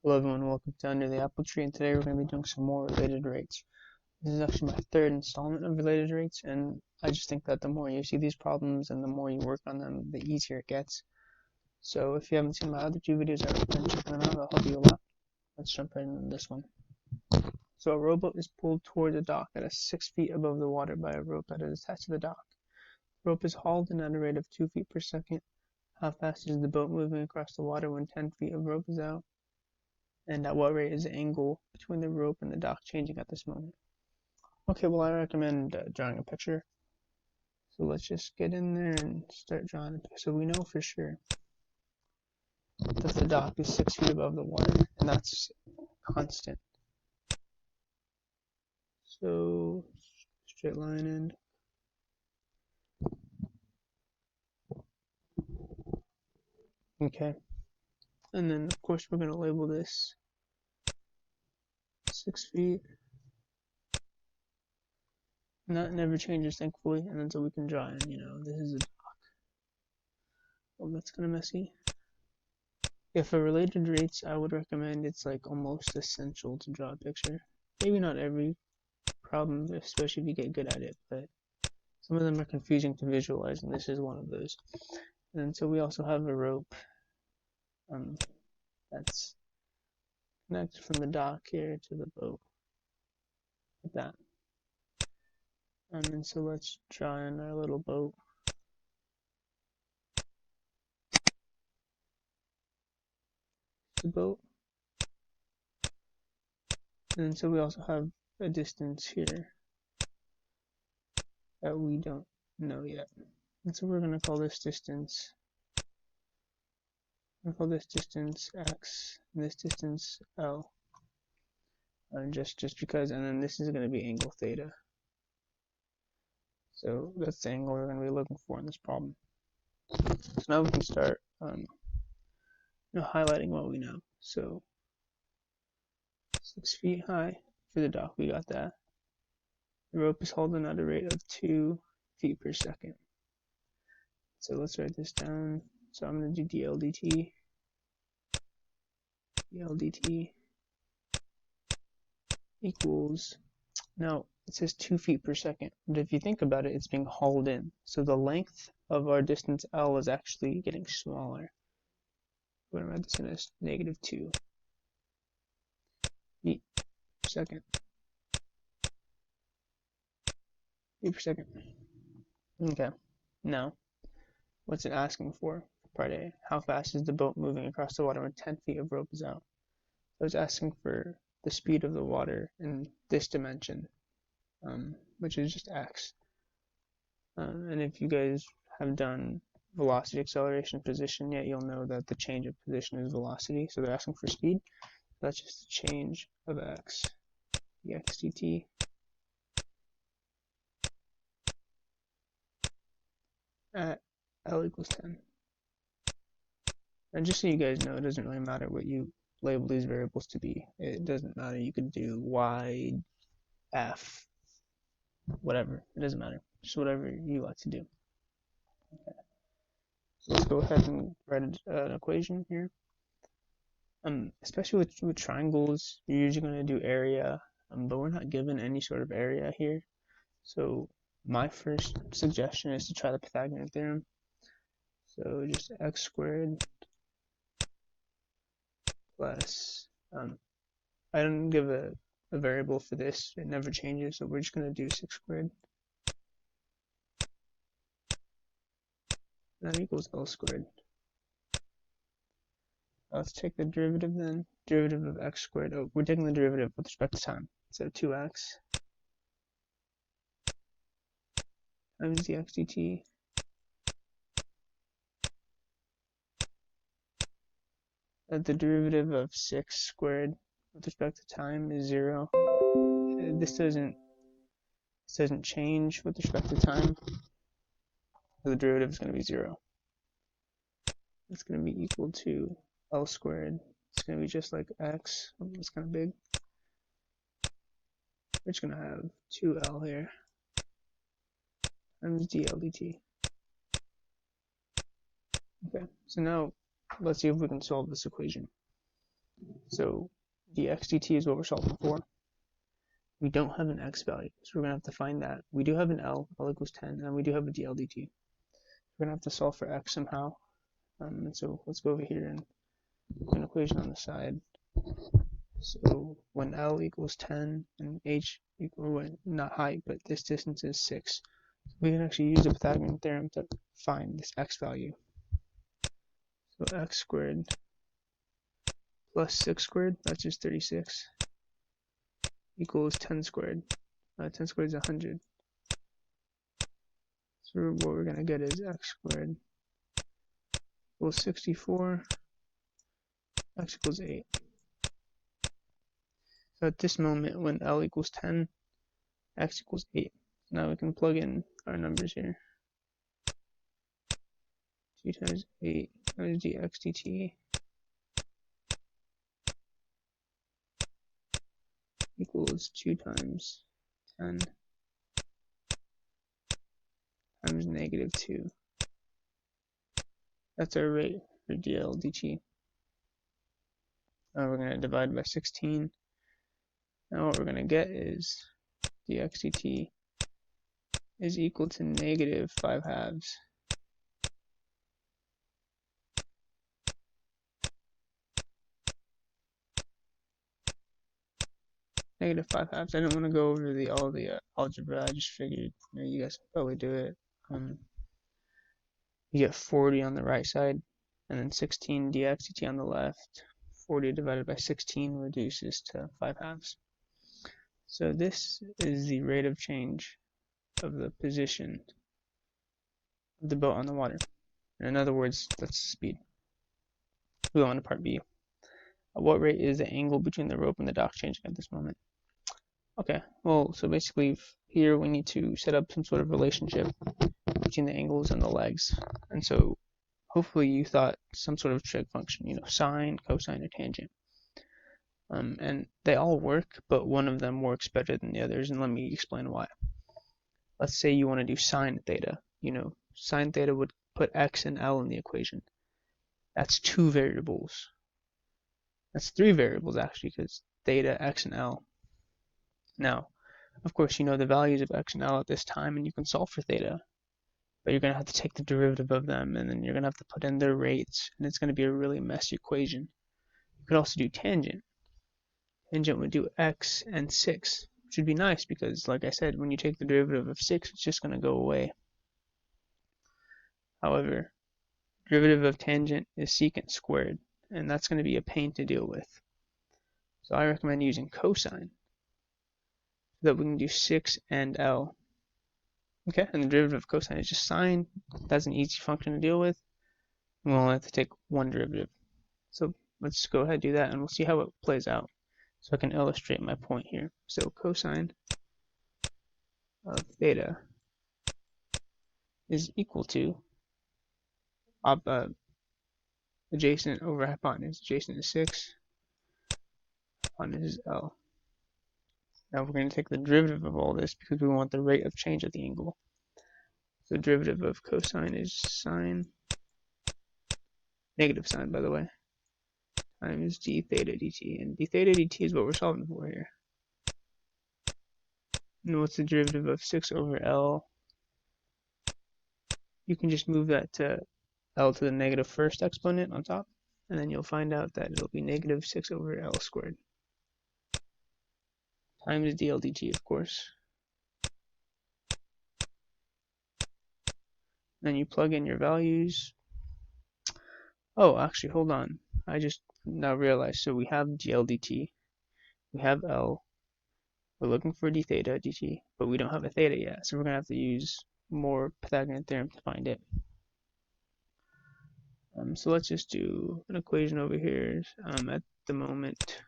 Hello everyone, welcome to Under the Apple Tree, and today we're going to be doing some more related rates. This is actually my third installment of related rates, and I just think that the more you see these problems and the more you work on them, the easier it gets. So if you haven't seen my other two videos, I recommend checking them out. They'll help you a lot. Let's jump right into this one. So a rowboat is pulled toward the dock at 6 feet above the water by a rope that is attached to the dock. The rope is hauled in at a rate of 2 feet per second. How fast is the boat moving across the water when 10 feet of rope is out? And at what rate is the angle between the rope and the dock changing at this moment? Okay, well, I recommend drawing a picture. So let's just get in there and start drawing a picture. So we know for sure that the dock is 6 feet above the water, and that's constant. So straight line in. Okay. And then, of course, we're going to label this 6 feet. And that never changes, thankfully. And then so we can draw in, this is a dock. Well, that's kind of messy. Yeah, for related rates, I would recommend it's like almost essential to draw a picture. Maybe not every problem, especially if you get good at it, but some of them are confusing to visualize, and this is one of those. And so we also have a rope that's connected from the dock here to the boat, like that. And so let's draw in our little boat. The boat. And so we also have a distance here that we don't know yet. And so we're going to call this distance, x, and this distance L. Just because, and then this is going to be angle theta. So that's the angle we're going to be looking for in this problem. So now we can start highlighting what we know. So 6 feet high for the dock, we got that. The rope is holding at a rate of 2 feet per second. So let's write this down. So I'm going to do dl dt. dl dt equals, now it says 2 feet per second, but if you think about it, it's being hauled in. So the length of our distance L is actually getting smaller. We're going to write this in as -2 feet per second. Feet per second. Okay, now what's it asking for? Part A, how fast is the boat moving across the water when 10 feet of rope is out? So it's asking for the speed of the water in this dimension, which is just x. And if you guys have done velocity, acceleration, position yet, you'll know that the change of position is velocity. So they're asking for speed. That's just the change of x, dx dt. At L equals 10. And just so you guys know, it doesn't really matter what you label these variables to be. It doesn't matter. You could do y, f, whatever. It doesn't matter. Just whatever you like to do. Okay. So let's go ahead and write an equation here. Especially with triangles, you're usually going to do area, but we're not given any sort of area here. So my first suggestion is to try the Pythagorean Theorem. So just x squared plus, I don't give a variable for this, it never changes, so we're just going to do 6 squared. That equals L squared. Let's take the derivative then. Derivative of x squared. Oh, we're taking the derivative with respect to time. So 2x times dx dt the derivative of 6 squared with respect to time is 0. This doesn't change with respect to time. So the derivative is going to be 0. It's going to be equal to L squared. It's going to be just like x. Oh, it's kind of big. We're just going to have 2L here times dl dt. Okay, so now let's see if we can solve this equation. So dx dt is what we're solving for. We don't have an x value, so we're going to have to find that. We do have an L equals 10, and we do have a dl dt. We're going to have to solve for x somehow. And so let's go over here and put an equation on the side. So when L equals 10 and h equals, not height, but this distance is 6, we can actually use the Pythagorean theorem to find this x value. So x squared plus 6 squared, that's just 36, equals 10 squared. 10 squared is 100. So what we're going to get is x squared equals 64, x equals 8. So at this moment, when L equals 10, x equals 8. Now we can plug in our numbers here. 2 times 8 times dx dt equals 2 times 10 times negative 2. That's our rate for dl dt. Now we're going to divide by 16. Now what we're going to get is dx dt is equal to negative 5 halves. Negative 5 halves. I didn't want to go over all the algebra. I just figured you guys can probably do it. You get 40 on the right side, and then 16 dx dt on the left. 40 divided by 16 reduces to 5 halves. So this is the rate of change of the position of the boat on the water. In other words, that's speed. We go on to part B. At what rate is the angle between the rope and the dock changing at this moment? Okay, well, so basically here we need to set up some sort of relationship between the angles and the legs. And so hopefully you thought some sort of trig function, sine, cosine, or tangent. And they all work, but one of them works better than the others, and let me explain why. Let's say you want to do sine theta. Sine theta would put x and L in the equation. That's 2 variables. That's 3 variables, actually, because theta, x, and L. Now, of course, you know the values of x and L at this time, and you can solve for theta. But you're going to have to take the derivative of them, and then you're going to have to put in their rates, and it's going to be a really messy equation. You could also do tangent. Tangent would do x and 6, which would be nice because, like I said, when you take the derivative of 6, it's just going to go away. However, derivative of tangent is secant squared, and that's going to be a pain to deal with. So I recommend using cosine, so that we can do 6 and L. Okay, and the derivative of cosine is just sine. That's an easy function to deal with. We'll only have to take one derivative. So let's go ahead and do that, and we'll see how it plays out. So I can illustrate my point here. So cosine of theta is equal to adjacent over hypotenuse. Adjacent is 6, hypotenuse is L. Now we're going to take the derivative of all this because we want the rate of change of the angle. So the derivative of cosine is sine, negative sine by the way, times d theta dt. And d theta dt is what we're solving for here. And what's the derivative of 6 over L? You can just move that to L to the negative first exponent on top, and then you'll find out that it'll be negative 6 over L squared. Times dl dt, of course. Then you plug in your values. Oh, actually, hold on. I just now realized. So we have dl dt, we have L, we're looking for d theta dt, but we don't have a theta yet, so we're going to have to use more Pythagorean theorem to find it. So let's just do an equation over here. At the moment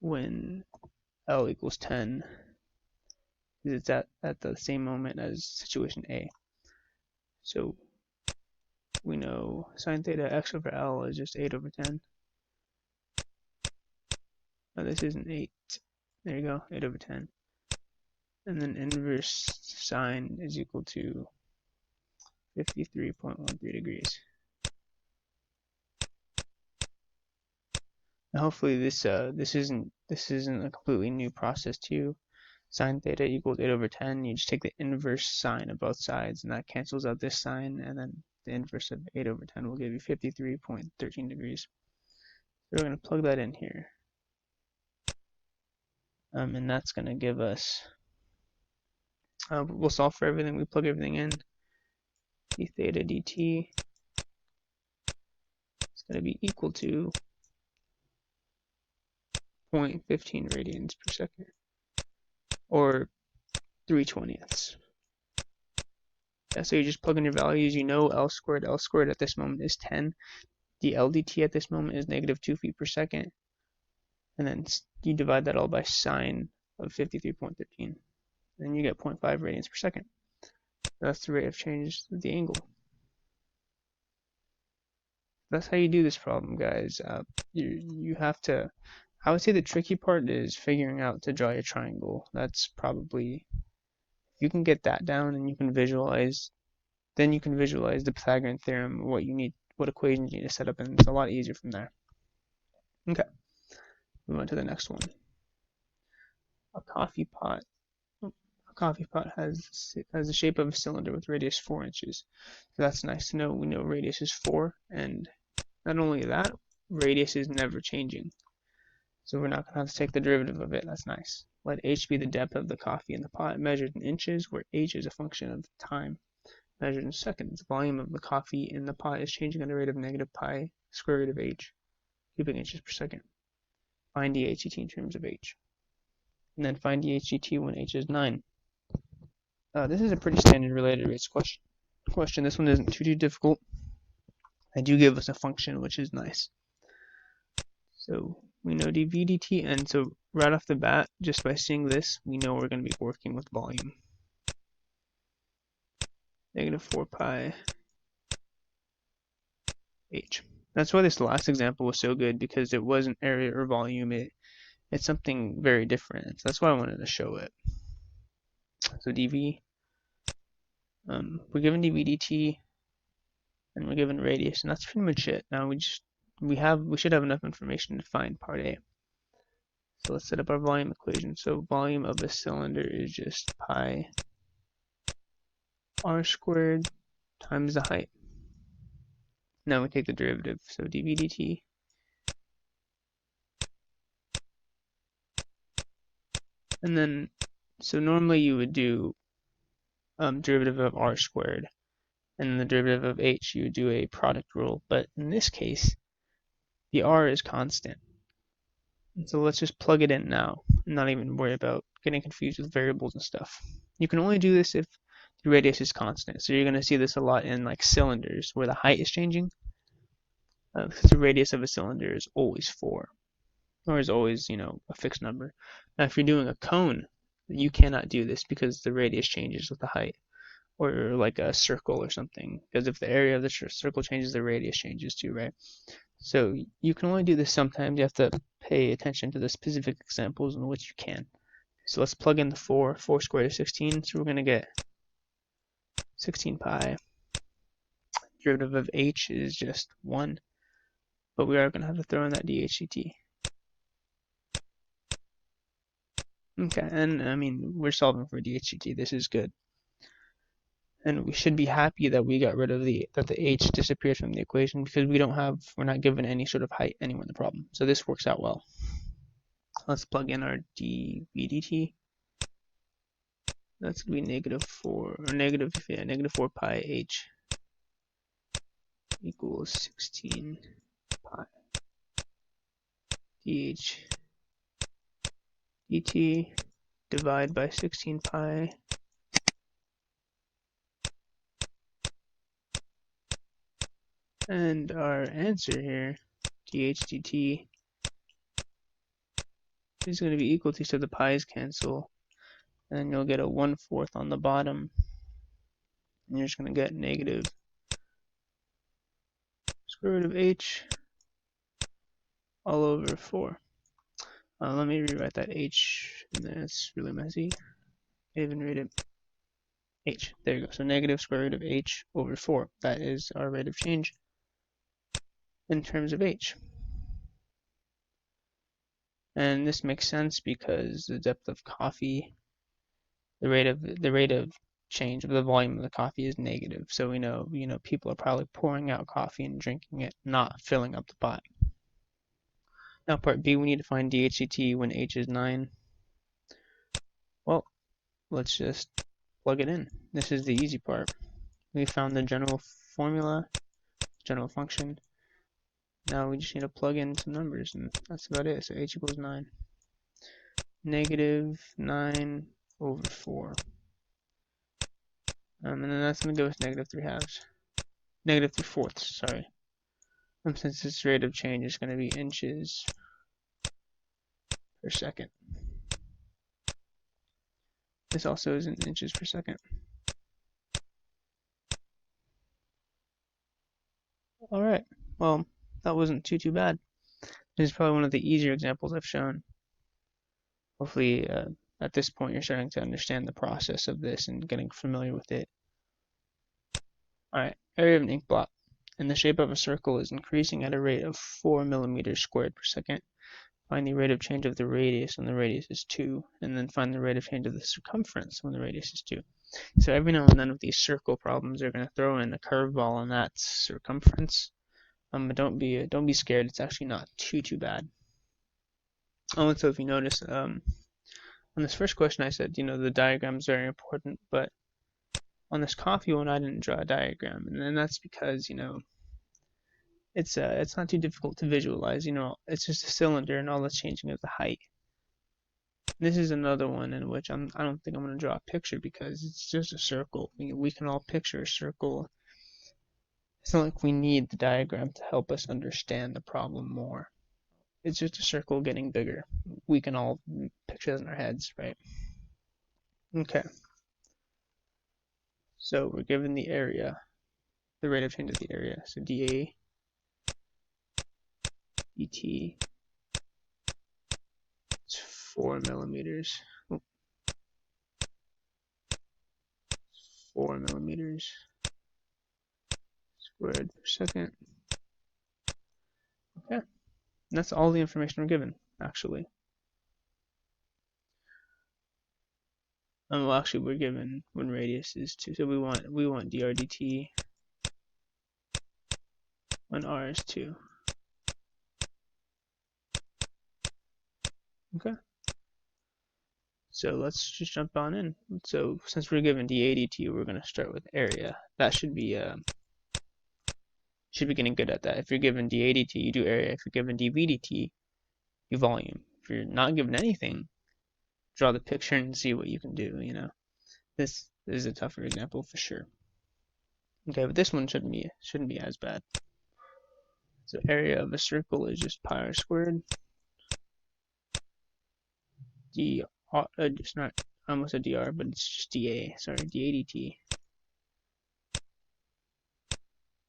when L equals 10, it's at the same moment as situation A. So we know sine theta x over L is just 8 over 10. Now this isn't 8. There you go, 8 over 10. And then inverse sine is equal to 53.13 degrees. And hopefully this isn't a completely new process to you. Sine theta equals 8 over 10. You just take the inverse sine of both sides, and that cancels out this sine, and then the inverse of 8 over 10 will give you 53.13 degrees. So we're going to plug that in here. And that's going to give us, we'll solve for everything. We plug everything in. d theta dt is going to be equal to 0.15 radians per second, or 3/20ths. Yeah, so you just plug in your values. You know L squared at this moment is 10. The LDT at this moment is negative 2 feet per second. And then you divide that all by sine of 53.13. Then you get 0.5 radians per second. That's the rate of change of the angle. That's how you do this problem, guys. You have to, I would say the tricky part is figuring out to draw your triangle. That's probably, if you can get that down and you can visualize, then you can visualize the Pythagorean Theorem, what you need, what equations you need to set up, and it's a lot easier from there. Okay, move on to the next one. A coffee pot has the shape of a cylinder with radius 4 inches. So that's nice to know. We know radius is 4, and not only that, radius is never changing. So we're not going to have to take the derivative of it. That's nice. Let h be the depth of the coffee in the pot measured in inches, where h is a function of time measured in seconds. The volume of the coffee in the pot is changing at a rate of negative pi square root of h, cubic inches per second. Find dHdt in terms of h. And then find dHdt when h is 9. This is a pretty standard related rates question. This one isn't too difficult. They do give us a function, which is nice. So we know dv dt, and so right off the bat, just by seeing this, we know we're going to be working with volume. Negative 4 pi h. That's why this last example was so good, because it wasn't area or volume. It's something very different. So that's why I wanted to show it. So dv, we're given dv dt, and we're given radius, and that's pretty much it. Now we should have enough information to find part A. So let's set up our volume equation. So volume of a cylinder is just pi r squared times the height. Now we take the derivative, so dv dt and then, so normally you would do derivative of r squared, and the derivative of h you would do a product rule, but in this case the r is constant. And so let's just plug it in now and not even worry about getting confused with variables and stuff. You can only do this if the radius is constant. So you're going to see this a lot in like cylinders where the height is changing, because the radius of a cylinder is always 4, or is always, a fixed number. Now if you're doing a cone, you cannot do this because the radius changes with the height, or like a circle or something, because if the area of the circle changes, the radius changes too, right? So you can only do this sometimes. You have to pay attention to the specific examples in which you can. So let's plug in the 4. 4 squared is 16, so we're going to get 16 pi. Derivative of h is just 1, but we are going to have to throw in that dHdt. Okay, and I mean, we're solving for dHdt. This is good. And we should be happy that we got rid of that the h disappeared from the equation, because we're not given any sort of height anywhere in the problem. So this works out well. Let's plug in our dv dt. That's going to be negative 4 pi h equals 16 pi dh dt, divide by 16 pi. And our answer here, dh dt, is going to be equal to, so the pi's cancel, and you'll get a 1/4 on the bottom, and you're just going to get negative square root of h all over 4. Let me rewrite that h, and then it's really messy. I even read it. H, there you go. So negative square root of h over 4. That is our rate of change in terms of h. And this makes sense because the depth of coffee, the rate of change of the volume of the coffee is negative. So we know, people are probably pouring out coffee and drinking it, not filling up the pot. Now part B, we need to find dHdt when h is 9. Well, let's just plug it in. This is the easy part. We found the general formula, general function. Now we just need to plug in some numbers, and that's about it. So h equals 9. Negative 9 over 4. And then that's going to give us negative 3 halves. Negative 3 fourths, sorry. Since its rate of change is going to be inches per second. This also is in inches per second. Alright, well, that wasn't too bad. This is probably one of the easier examples I've shown. Hopefully, at this point, you're starting to understand the process of this and getting familiar with it. Alright, area of an ink blot in the shape of a circle is increasing at a rate of 4 millimeters squared per second. Find the rate of change of the radius when the radius is 2, and then find the rate of change of the circumference when the radius is 2. So every now and then with these circle problems, they're going to throw in a curveball, and that's circumference. But don't be scared. It's actually not too bad. And so if you notice, on this first question, I said, the diagram is very important, but on this coffee one, I didn't draw a diagram, and then that's because, it's not too difficult to visualize. It's just a cylinder, and all that's changing is the height. This is another one in which I don't think I'm going to draw a picture because it's just a circle. We can all picture a circle. It's not like we need the diagram to help us understand the problem more. It's just a circle getting bigger. We can all picture that in our heads, right? Okay. So we're given the area, the rate of change of the area. So dA dt, it's 4 millimeters. 4 millimeters squared per second. Okay, and that's all the information we're given, actually. Well, actually, we're given when radius is 2, so we want dr dt when r is 2. Okay. So let's just jump on in. So since we're given dA dt, we're going to start with area. That should be getting good at that. If you're given dA dt, you do area. If you're given dV dt, you volume. If you're not given anything, draw the picture and see what you can do. This is a tougher example for sure. Okay, but this one shouldn't be as bad. So area of a circle is just pi r squared. It's not almost a dr, but it's just dA. Sorry, dA dt.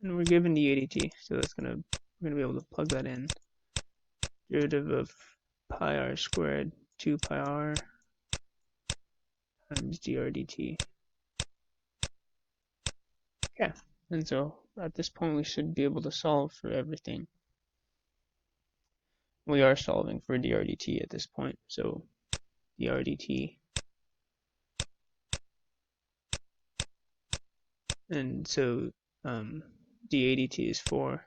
And we're given dA dt, so we're gonna be able to plug that in. Derivative of pi r squared 2 pi r times dr dt. Okay, and so at this point we should be able to solve for everything. We are solving for dr dt at this point, so dr dt, and so dA dt is 4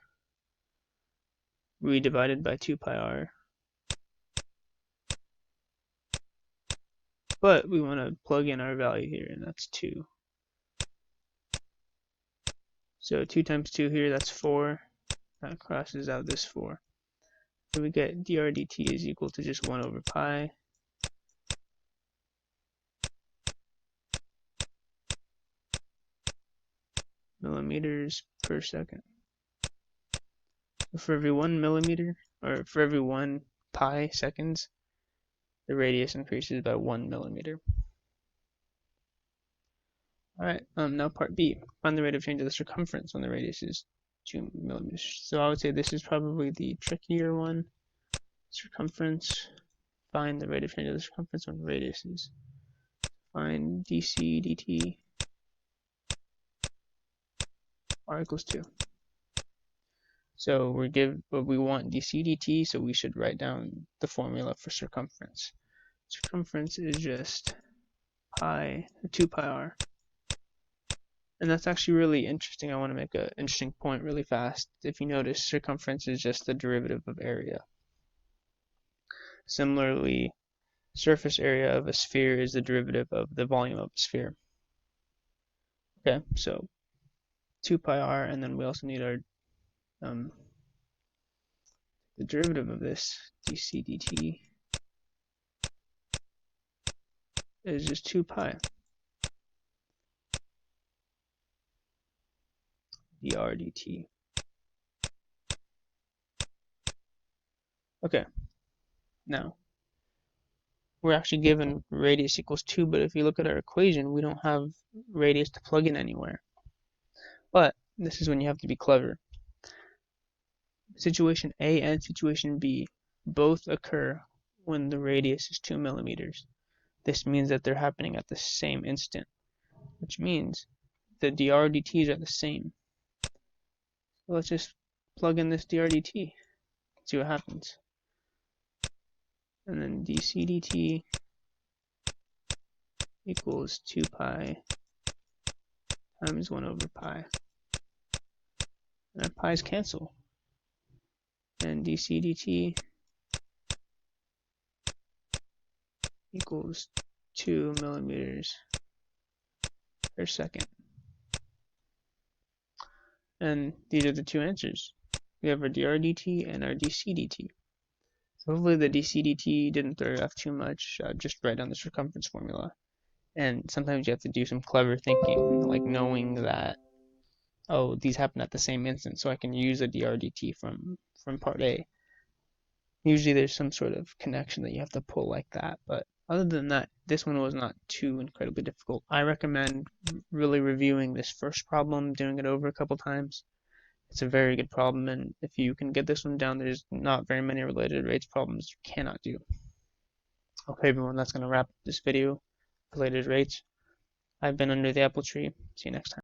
redivided by 2 pi r, but we want to plug in our value here, and that's 2. So 2 times 2 here, that's 4. That crosses out this 4. So we get dr dt is equal to just 1 over pi millimeters per second. For every 1 millimeter, or for every 1 pi seconds, the radius increases by 1 millimeter. Alright, now part B. Find the rate of change of the circumference when the radius is 2 millimeters. So I would say this is probably the trickier one. Circumference. Find the rate of change of the circumference when the radius is. Find dc dt r equals 2. So we want dc dt, so we should write down the formula for circumference. Circumference is just 2 pi r. And that's actually really interesting. I want to make an interesting point really fast. If you notice, circumference is just the derivative of area. Similarly, surface area of a sphere is the derivative of the volume of a sphere. Okay, so 2 pi r, and then we also need our the derivative of this, dc dt, is just 2 pi dr dt. Okay, now we're actually given radius equals 2, but if you look at our equation, we don't have radius to plug in anywhere. But this is when you have to be clever. Situation A and situation B both occur when the radius is 2 millimeters. This means that they're happening at the same instant, which means the dr dt's are the same. So let's just plug in this dr dt, see what happens. And then dc dt equals 2 pi times 1 over pi. And our pi's cancel. And dc dt equals 2 millimeters per second. And these are the two answers. We have our dr dt and our dc dt. So hopefully the dc dt didn't throw you off too much. Just write down the circumference formula. And sometimes you have to do some clever thinking, like knowing that, oh, these happen at the same instant, so I can use a dr dt from part A. Usually there's some sort of connection that you have to pull like that, but other than that, this one was not too incredibly difficult. I recommend really reviewing this first problem, doing it over a couple times. It's a very good problem, and if you can get this one down, there's not very many related rates problems you cannot do. Okay, everyone, that's going to wrap up this video. Related rates. I've been under the apple tree. See you next time.